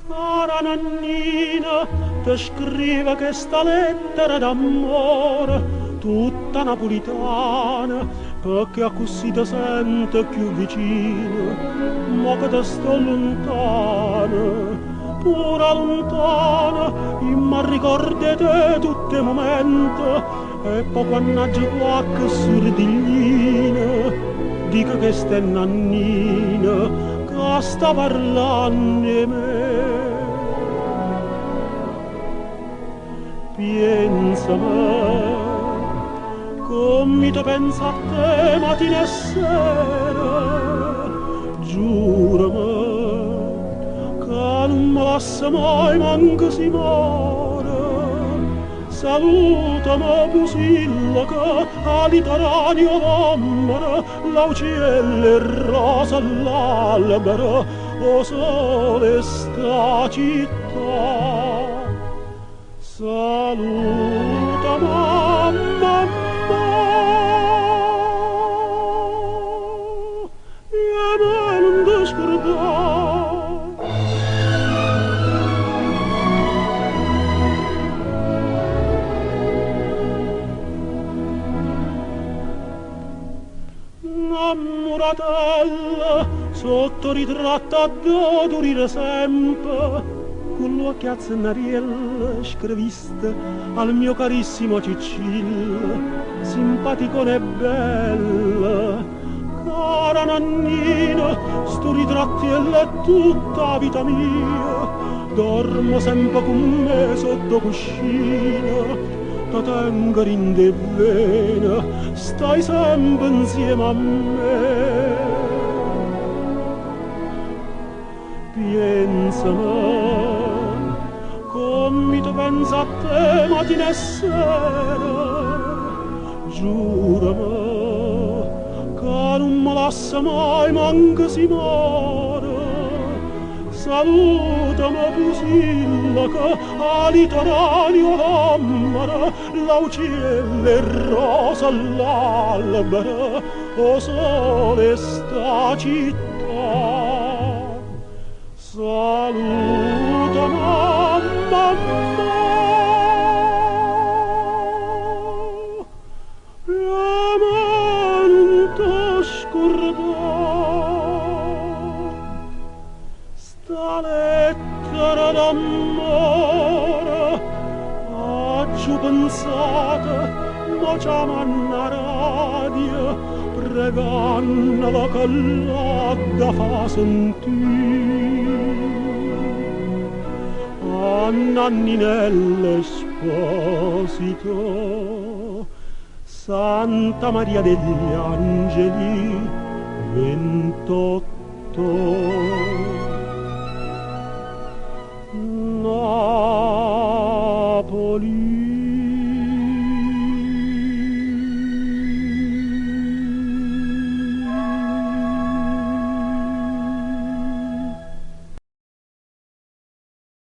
Cara Nannina, ti scrive questa lettera d'amore, tutta napolitana, perché a così ti sento più vicino, ma che te sto lontana, pura lontana, ma ricordi te tutti i momenti, e poi quando qualche sordiglina, dico che stai Nannina, che sta parlando di me. Pensami, come ti pensa a te mattina e sera, giurami che non mi lascia mai manco si muore. Salutami Pusilla che all'itaranio l'ombra, l'auciello e rosa all'albero, o sole sta città. Saluta mamma, e me non ti scordare. Innamoratella, sotto ritratta a dorire sempre, con l'occhiazzo in ariella scriviste al mio carissimo Cicilla, simpaticone e bella. Cara Nannina, sto ritratto è tutta vita mia, dormo sempre con me sotto cuscina, ti tengo in de vena, stai sempre insieme a me. Pensami, come ti pensa a te mattina e sera, giurami che non mi lascia mai manco si muore. Salutami Pusilla che all'itaranio l'ombra, l'auciello e rosa all'albero, o sole sta città. Saluta mamma, e me non ti scordare. Sta lettera d'amore, oggi pensate, ma chiamanna radio, pregannala che l'adda fa sentire. A Nanninell'Esposito, Santa Maria degli Angeli, 28. Napoli.